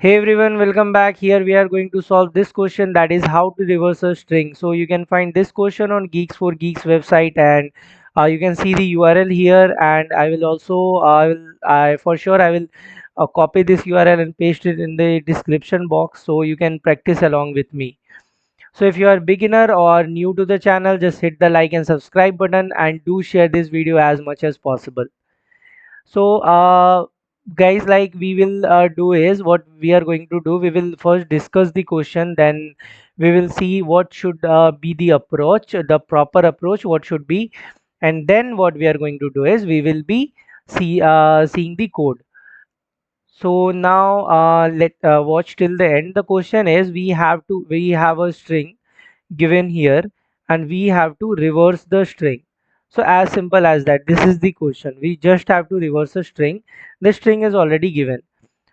Hey everyone, welcome back. Here we are going to solve this question, that is how to reverse a string. So you can find this question on Geeks for Geeks website, and you can see the URL here. And I will also for sure I will copy this URL and paste it in the description box so you can practice along with me. So if you are beginner or new to the channel, just hit the like and subscribe button and do share this video as much as possible. So guys, like we will do is what we are going to do, we will first discuss the question, then we will see what should be the approach, the proper approach what should be, and then what we are going to do is we will be seeing the code. So now let watch till the end. The question is, we have a string given here and we have to reverse the string. So as simple as that, this is the question. We just have to reverse a string. The string is already given.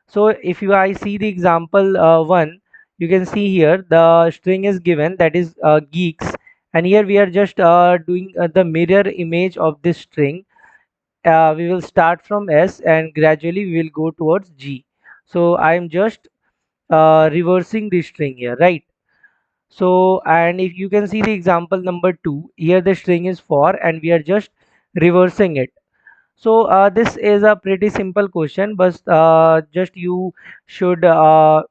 So if you I see the example one, you can see here the string is given, that is geeks, and here we are just doing the mirror image of this string. We will start from S and gradually we will go towards G. So I am just reversing the string here, right? So, and if you can see the example number 2, here the string is for and we are just reversing it. So this is a pretty simple question, but just you should know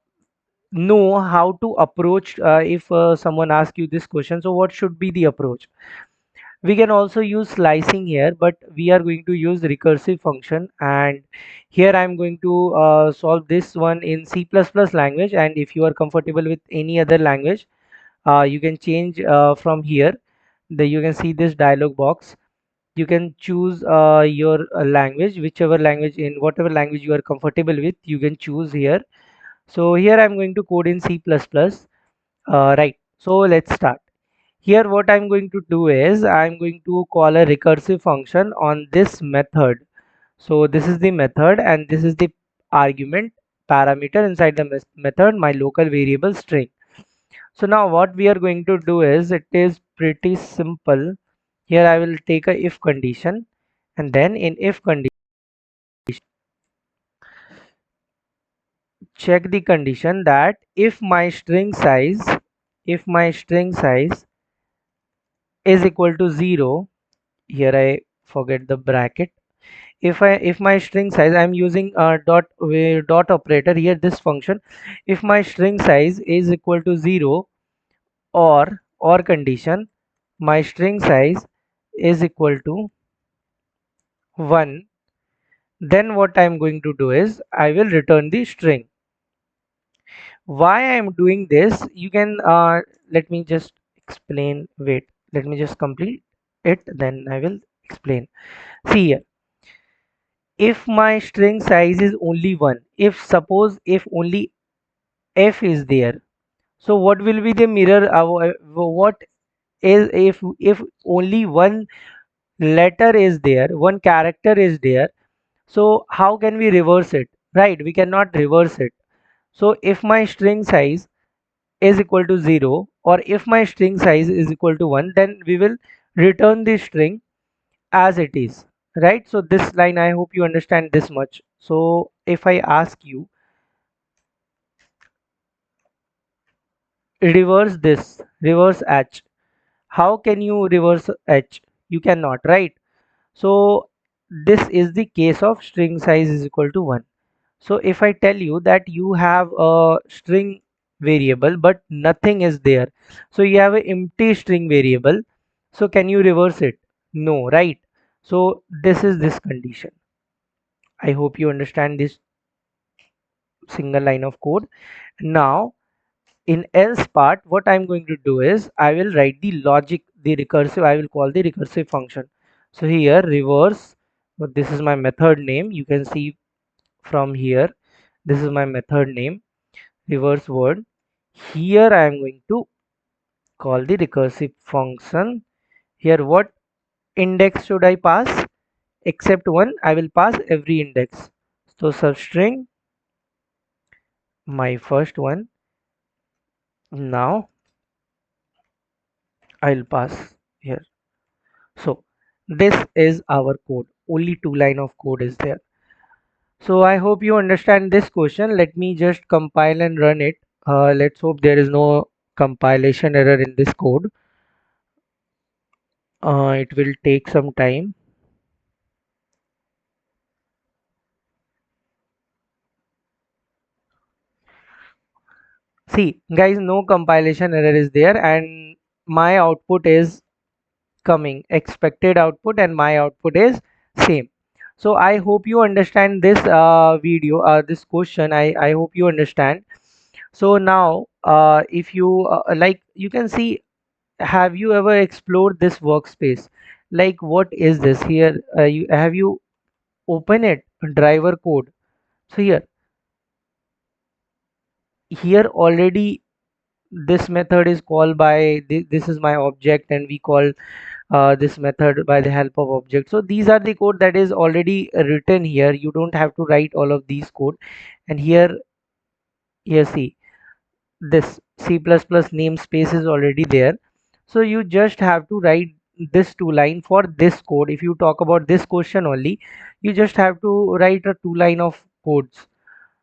how to approach if someone asks you this question. So what should be the approach? We can also use slicing here, but we are going to use recursive function, and here I'm going to solve this one in C++ language, and if you are comfortable with any other language, you can change from here. You can see this dialog box. You can choose your language, whichever language, in whatever language you are comfortable with, you can choose here. So here I'm going to code in C++. Right, so let's start. Here what I'm going to do is I'm going to call a recursive function on this method. So this is the method and this is the argument parameter inside the method, my local variable string. So now what we are going to do is, it is pretty simple. Here I will take a if condition, and then in if condition check the condition that if my string size is equal to 0. Here I forget the bracket. If my string size, I'm using dot operator here, this function. If my string size is equal to 0, or condition, my string size is equal to 1, then what I'm going to do is I will return the string. Why I'm doing this, you can let me just explain. Wait, let me just complete it, then I will explain. See here, if my string size is only 1, if suppose if only f is there, so what will be the mirror, what is, if only one letter is there, one character is there, so how can we reverse it? Right, we cannot reverse it. So if my string size is equal to 0, or if my string size is equal to 1, then we will return the string as it is, right? So this line, I hope you understand this much. So if I ask you reverse this, reverse h, how can you reverse h? You cannot, right? So this is the case of string size is equal to 1. So if I tell you that you have a string variable but nothing is there, so you have an empty string variable, so can you reverse it? No, right? So this is this condition. I hope you understand this single line of code. Now in else part, what I'm going to do is I will write the logic, the recursive, I will call the recursive function. So here reverse, but this is my method name, you can see from here, this is my method name, reverse word. Here I am going to call the recursive function. Here what index should I pass? Except one, I will pass every index. So substring, my first one. Now I'll pass here. So this is our code. Only two line of code is there. So I hope you understand this question. Let me just compile and run it. Let's hope there is no compilation error in this code. It will take some time. See, guys, no compilation error is there, and my output is coming, expected output, and my output is same. So I hope you understand this video, this question. I hope you understand. So now, if you like, you can see, have you ever explored this workspace? Like, what is this here? Have you open it? Driver code. So here already this method is called by this is my object, and we call this method by the help of object. So these are the code that is already written here. You don't have to write all of these code. And here see, this C++ namespace is already there. So you just have to write this two line for this code. If you talk about this question only, you just have to write a two line of codes.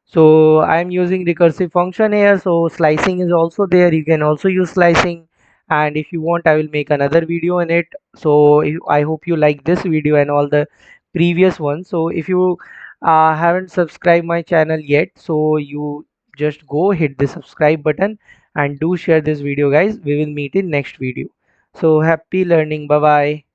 So I'm using recursive function here. So slicing is also there. You can also use slicing. And if you want, I will make another video on it. So I hope you like this video and all the previous ones. So if you haven't subscribed my channel yet, so you just go hit the subscribe button and do share this video, guys. We will meet in next video. So happy learning. Bye bye.